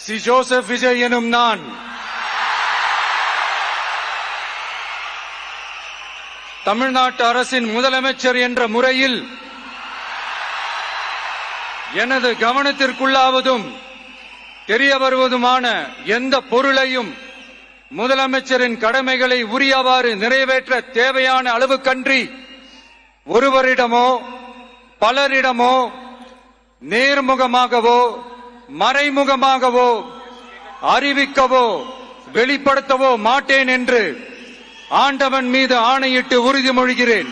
C Joseph Vijay எனும் நான் தமிழ்நாட்டு அரசின் முதலமைச்சர் என்ற முறையில் எனது கவனத்திற்குள்ளாவதும் தெரிய வருவதுமான எந்த பொருளையும் முதலமைச்சரின் கடமைகளை உரியவாறு நிறைவேற்ற தேவையான அளவுக்கன்றி ஒருவரிடமோ பலரிடமோ நேர்முகமாகவோ மறைமுகமாகவோ அறிவிக்கவோ வெளிப்படுத்தவோ மாட்டேன் என்று ஆண்டவன் மீது ஆணையிட்டு உறுதிமொழிகிறேன்.